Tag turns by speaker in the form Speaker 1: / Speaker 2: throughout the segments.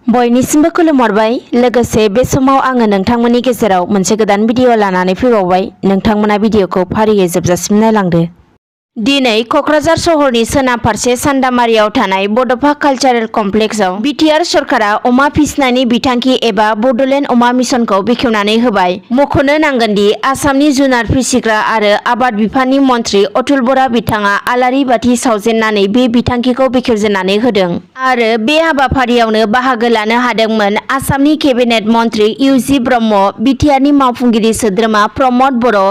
Speaker 1: बयनिसिमबो खुलुमहरबाय। लोगोसे बे समाव आङो नोंथांमोननि गेजेराव मोनसे गोदान भिडिअ लानानै फैबावबाय। नोंथांमोना भिडिअखौ फारियै जोबजासिम नायलांदो। दिनै क'क्राझार सहरनि सोनाब फारसे सान्दामारियाव थानाय बड'फा कालचारेल कमप्लेक्सआव BTR सरकारा अमा फिसिनायनि बिथांखि एबा बड'लेण्ड अमा मिशनखौ बेखेवनानै होबाय। मख'नो नांगोनदि आसामनि जुनार फिसिग्रा आरो आबाद बिफाननि मन्थ्रि अतुल बरा बिथाङा आलारि बाथि सावजेननानै बे बिथांखिखौ बेखेवजेननानै होदों आरो बे हाबाफारियावनो बाहागो लानो हादोंमोन आसामनि केबिनेट मन्थ्रि इउजि ब्रह्म, BTRनि मावफुंगिरि सोद्रोमा प्रमद बर',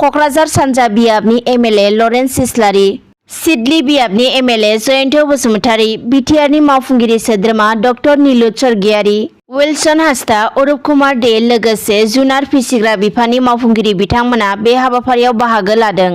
Speaker 1: क'क्राझार सानजा बियाबनि MLA लरेन्स इस्लारि, सिडली बियाबनि MLA जयन्त बसुमतारी, BTRनि मावफुंगिरि सोद्रोमा डक्टर नीलुत स्वर्गियारि, विल्सन हास्ता, अरुप कुमार दे लोगोसे जुनार फिसिग्रा बिफाननि मावफुंगिरि बिथांमोना बे हाबाफारियाव बाहागो लादों।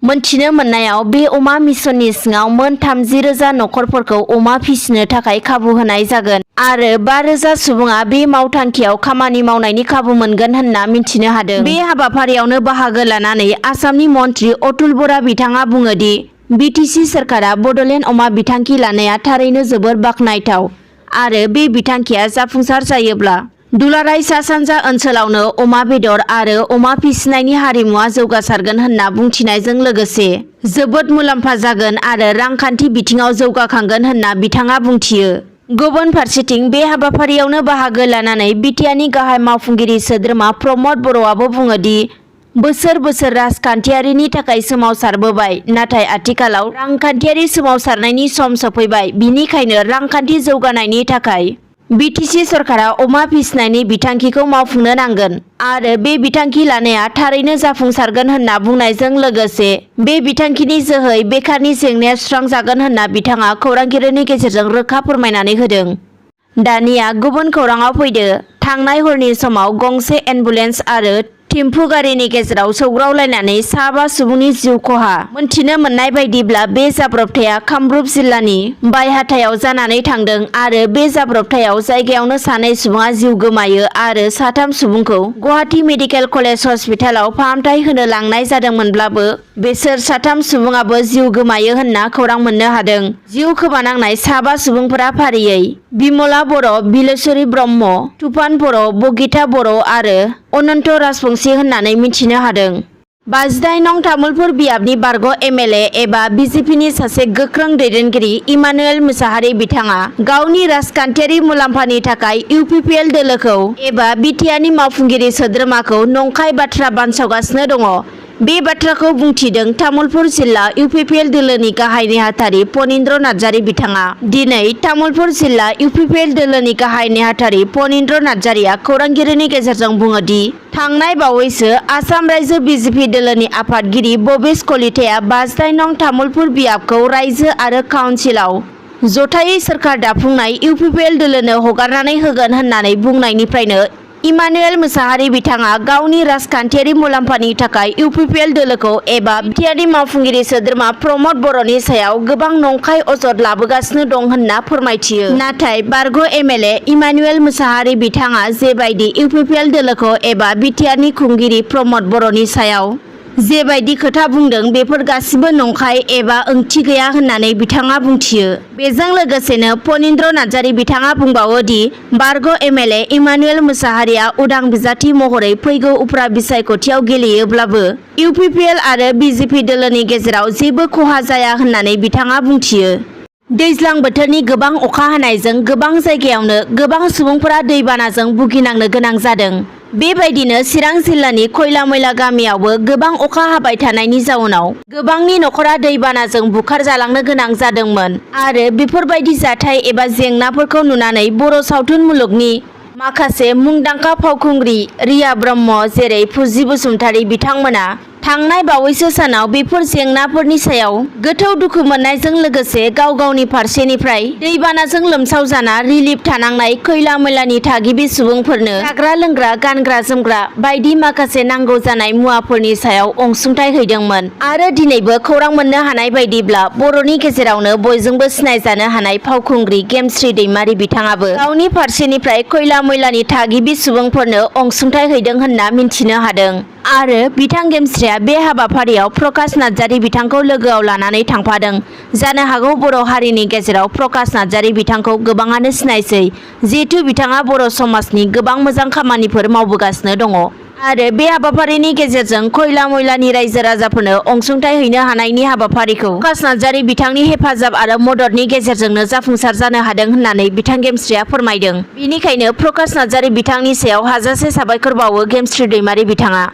Speaker 1: मोनथिनो मोननायाव बे अमा मिशननि सिङाव मोन 30,000 नखरफोरखौ अमा फिसिनो थाखाय खाबु होनाय जागोन आरो 5,000 सुबुङा बे मावथांखियाव खामानि मावनायनि खाबु मोनगोन होनना मिन्थिनो हादों। बे हाबाफारियावनो बाहागो लानानै आसामनि मन्थ्रि अतुल बरा बिथाङा बुङोदि BTC सरकारा बड'लेण्ड अमा बिथांखि लानाया थारैनो जोबोर बाख्नायथाव आरो बे बिथांखिया जाफुंसार जायोब्ला दुलाराय सा सानजा ओनसोलावनो अमा बेदर आरो अमा फिसिनायनि हारिमुवा जौगासारगोन होनना बुंथिनायजों लोगोसे जोबोद मुलाम्फा जागोन आरो रांखान्थि बिथिङाव जौगाखांगोन होनना बिथाङा बुंथियो। गुबुन फारसेथिं बे हाबाफारियावनो बाहागो लानानै BTRनि गाहाय मावफुंगिरि सोद्रोमा प्रमद बर'आबो बुङोदि बोसोर बोसोर राजखान्थियारिनि थाखाय सोमावसारबोबाय, नाथाय आथिखालाव रांखान्थियारि सोमावसारनायनि सम सफैबाय। बिनिखायनो रांखान्थि जौगानायनि थाखाय BTC सरकारा अमा फिसिनायनि बिथांखिखौ मावफुंनो नांगोन आरो बे बिथांखि लानाया थारैनो जाफुंसारगोन होनना बुंनायजों लोगोसे बे बिथांखिनि जोहै बेखारनि जेंनाया सुस्रांजागोन होनना बिथाङा खौरांगिरिनि गेजेरजों रोखा फोरमायनानै होदों। दानिया गुबुन खौराङाव फैदो। थांनाय हरनि समाव गंसे एम्बुलेन्स आरो टेम्पु गारिनि गेजेराव सौग्रावलायनानै 5 सुबुंनि जिउ खहा। मोनथिनो मोननाय बायदिब्ला बे जाब्रबथाया कामरुप जिल्लानि बायहाथायाव जानानै थांदों आरो बे जाब्रबथायाव जायगायावनो 2 सुबुङा जिउ गोमायो आरो 3 सुबुंखौ गुवाहाटी मेडिकेल कलेज हस्पिटालाव फाहामथाय होनो लांनाय जादोंमोनब्लाबो बेसोर 3 सुबुङाबो जिउ गोमायो होनना खौरां मोननो हादों। जिउ खोमानांनाय 5 सुबुंफोरा फारियै बिमला बर', बिलेश्वरी ब्रह्म, तुफान बर', बगिता बर' आरो अनन्त राजबंशी होननानै मिथिनो हादों। 58 नं तामुलपुर बियाबनि बारग' MLA एबा BJPनि सासे गोख्रों दैदेनगिरि इमानुएल मुसाहारि बिथाङा गावनि राजखान्थियारि मुलाम्फानि थाखाय UPPL दोलोखौ एबा BTRनि मावफुंगिरि सोद्रोमाखौ नंखाय बाथ्रा बानसावगासिनो दङ। बे बाथ्राखौ बुंथिदों तामुलपुर जिल्ला UPPL दोलोनि गाहाय नेहाथारि फनिन्द्र नार्जारि बिथाङा। दिनै तामुलपुर जिल्ला UPPL दोलोनि गाहाय नेहाथारि फनिन्द्र नार्जारिया खौरांगिरिनि गेजेरजों बुङोदि थांनाय बावैसो आसाम रायजो BJP दोलोनि आफादगिरि भबेश कलिताया 58 नं तामुलपुर बियाबखौ रायजो आरो काउन्सिलाव जथायै सोरखार दाफुंनाय UPPL दोलोनो हगारनानै होगोन होननानै बुंनायनिफ्रायनो इमानुएल मुसाहारि बिथाङा गावनि राजखान्थियारि मुलाम्फानि थाखाय UPPL दोलोखौ एबा BTRनि मावफुंगिरि सोद्रोमा प्रमद बर'नि सायाव गोबां नंखाय अजद लाबोगासिनो दं होनना फोरमायथियो। नाथाय बारग' MLA इमानुएल मुसाहारि बिथाङा जेबायदि UPPL दोलोखौ एबा BTRनि खुंगिरि प्रमद बर'नि सायाव जेबायदि खोथा बुंदों बेफोर गासिबो नंखाय एबा ओंथि गैया होननानै बिथाङा बुंथियो। बेजों लोगोसेनो फनिन्द्र नार्जारि बिथाङा बुंबावो दि बारग' MLA इमानुएल मुसाहारिया उदां बिजाथि महरै फैगौ उफ्रा बिसायख'थियाव गेलेयोब्लाबो UPPL आरो BJP दोलोनि गेजेराव जेबो खहा जाया होननानै बिथाङा बुंथियो। दैज्लां बोथोरनि गोबां अखा हानायजों गोबां जायगायावनो गोबां सुबुंफोरा दैबानाजों भुगिनांनो गोनां जादों। बेबायदिनो चिरां जिल्लानि खयलामयला गामियावबो गोबां अखा हाबाय थानायनि जाउनाव गोबांनि नखरा दैबानाजों बुखारजालांनो गोनां जादोंमोन आरो बेफोरबायदि जाथाय एबा जेंनाफोरखौ नुनानै बर' सावथुन मुलुगनि माखासे मुंदांखा फावखुंग्रि रिया ब्रह्म जेरै फुजि बसुमतारी बिथांमोना थांनाय बावैसो सानाव बेफोर जेंनाफोरनि सायाव गोथौ दुखु मोननायजों लोगोसे गाव गावनि फारसेनिफ्राय दैबानाजों लोमसाव जाना रिलिफ थानांनाय खयलामयलानि थागिबि सुबुंफोरनो जाग्रा लोंग्रा गानग्रा जोमग्रा बायदि माखासे नांगौ जानाय मुवाफोरनि सायाव अनसुंथाइ हैदोंमोन आरो दिनैबो खौरां मोननो हानाय बायदिब्ला बर'नि गेजेरावनो बयजोंबो सिनायजानो हानाय फावखुंग्रि गेमस्रि दैमारि बिथाङाबो गावनि फारसेनिफ्राय खयलामयलानि थागिबि सुबुंफोरनो अनसुंथाइ हैदों होनना मिन्थिनो हादों। आरो बिथां गेमस्रिया बे हाबाफारियाव प्रकाश नार्जारी बिथांखौ लोगोआव लानानै थांफादों। जानो हागौ बर' हारिनि गेजेराव प्रकाश नार्जारी बिथांखौ गोबाङानो सिनायसै, जिहेथु बिथाङा बर' समाजनि गोबां मोजां खामानिफोर मावबोगासिनो दङ। आरो बे हाबाफारिनि गेजेरजों खयला मयलानि रायजो राजाफोरनो अनसुंथाइ हैनो हानायनि हाबाफारिखौ प्रकाश नार्जारी बिथांनि हेफाजाब आरो मददनि गेजेरजोंनो जाफुंसार जानो हादों होननानै बिथां गेमस्रिया फोरमायदों। बेनिखायनो प्रकाश नार्जारी बिथांनि सायाव हाजासे साबायखर बावो गेमस्रि दैमारी बिथाङा।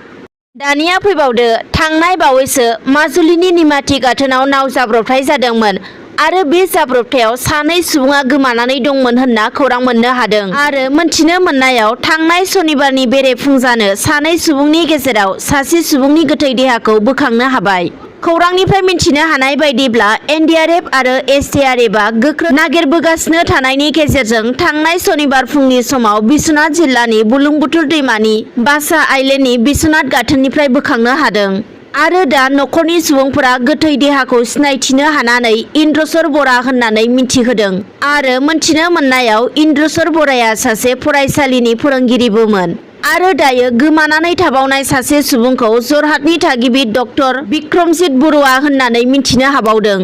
Speaker 1: दानिया फैबावदो, थांनाय बावैसो माजुलिनि निमाथि गाथोनाव नाव जाब्रबथाय जादोंमोन आरो बे जाब्रबथायाव सानै सुबुङा गोमानानै दंमोन होनना खौरां मोननो हादों। आरो मोनथिनो मोननायाव थांनाय सनिबारनि बेरेफुंजानो सानै सुबुंनि गेजेराव सासे सुबुंनि गोथै देहाखौ बोखांनो हाबाय। खौरांनिफ्राय मिथिनो हानाय बायदिब्ला एनडीआरएफ आरो एसडीआरएफआ गोख्रों नागिरबोगासिनो थानायनि गेजेरजों थांनाय सनिबार फुंनि समाव बिश्वनाथ जिल्लानि बुरलुंबुथुर दैमानि बासा आइलेन्डनि बिश्वनाथ गाथोननिफ्राय बोखांनो हादों। आरो दा नखरनि सुबुंफोरा गोथै देहाखौ सिनायथिनो हानानै इन्द्रसर बरा होननानै मिथिहोदों। आरो मोनथिनो मोननायाव इन्द्रसर बराया सासे फरायसालिनि फोरोंगिरिबोमोन। आरो दायो गोमानानै थाबावनाय सासे सुबुंखौ जरहाटनि थागिबि डक्टर बिक्रमजित बरुवा होननानै मिथिनो हाबावदों।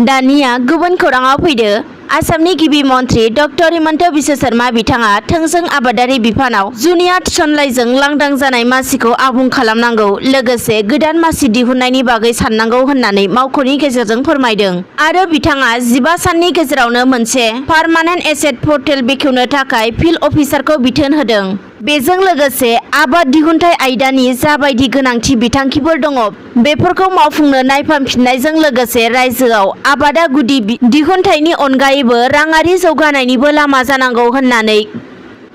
Speaker 1: दानिया गुबुन खौराङाव फैदो, आसामनि गिबि मन्त्रि डक्टर हिमन्त बिश्व शर्मा बिथाङा थोंजों आबादारि बिफानाव जुनिया थिसनलाइजों लांदां जानाय मासिखौ आबुं खालामनांगौ, लोगोसे गोदान मासि दिहुननायनि बागै साननांगौ होननानै मावख'नि गेजेरजों फोरमायदों। आरो बिथाङा 15 साननि गेजेरावनो मोनसे पार्मानेन्ट एसेट पर्टेल बेखेवनो थाखाय फिल्ड अफिसारखौ बिथोन होदों। बेजों लोगोसे आबाद दिहुनथाय आयदानि जाबायदि गोनांथि बिथांखिफोर दङ, बेफोरखौ मावफुंनो नायफामफिननायजों लोगोसे रायजोआव आबादा गुदि दिहुनथायनि अनगायैबो राङारि जौगानायनिबो लामा जानांगौ होननानै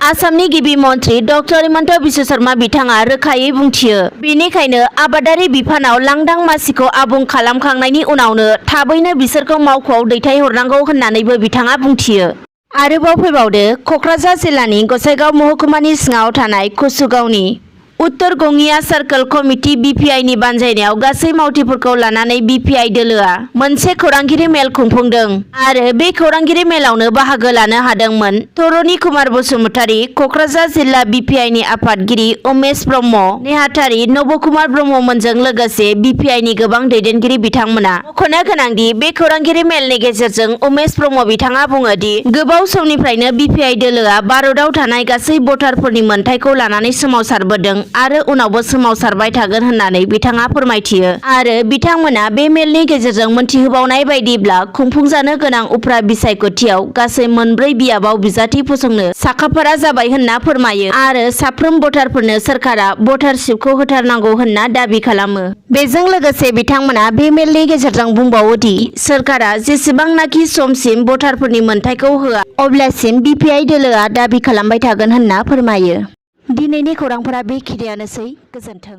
Speaker 1: आसामनि गिबि मन्त्रि डक्टर हिमन्त बिश्व शर्मा बिथाङा रोखायै बुंथियो। बेनिखायनो आबादारि बिफानाव लांदां मासिखौ आबुं खालामखांनायनि उनावनो थाबैनो बिसोरखौ मावख'आव दैथायहरनांगौ होननानैबो बिथाङा बुंथियो। आरोबाव फैबावदो, क'क्राझार जिल्लानि गसाइगाव महकुमानि सिङाव थानाय कसुगावनि उत्तर गङिया सार्कोल कमिटि बिपिआइनि बानजायनायाव गासै मावथिफोरखौ लानानै बिपिआइ दोलोआ मोनसे खौरांगिरि मेल खुंफुंदों। आरो बे खौरांगिरि मेलावनो बाहागो लानो हादोंमोन धरणी कुमार बसुमतारी, क'क्राझार जिल्ला बिपिआइनि आफादगिरि उमेश ब्रह्म, नेहाथारि नबकुमार ब्रह्ममोनजों लोगोसे बिपिआइनि गोबां दैदेनगिरि बिथांमोना। मख'नो गोनांदि बे खौरांगिरि मेलनि गेजेरजों उमेश ब्रह्म बिथाङा बुङो दि गोबाव समनिफ्रायनो बिपिआइ दोलोआ भारतआव थानाय गासै भटारफोरनि मोनथायखौ लानानै सोमावसारबोदों आरो उनावबो सोमावसारबाय थागोन होननानै बिथाङा फोरमायथियो। आरो बिथांमोना बे मेलनि गेजेरजों मोनथिहोबावनाय बायदिब्ला खुंफुंजानो गोनां उफ्रा बिसायख'थियाव गासै मोनब्रै बियाबाव बिजाथि फसंनो साखाफारा जाबाय होनना फोरमायो। आरो साफ्रोम भटारफोरनो सोरखारा भटारशिपखौ होथारनांगौ होनना दाबि खालामो। बेजों लोगोसे बिथांमोना बे मेलनि गेजेरजों बुंबावो दि सोरखारा जेसेबांनाखि समसिम भटारफोरनि मोनथायखौ होआ अब्लासिम बिपिआइ दोलोआ दाबि खालामबाय थागोन होनना फोरमायो। दिनैनि खौरांफोरा बेखिनियानोसै। गोजोन्थों।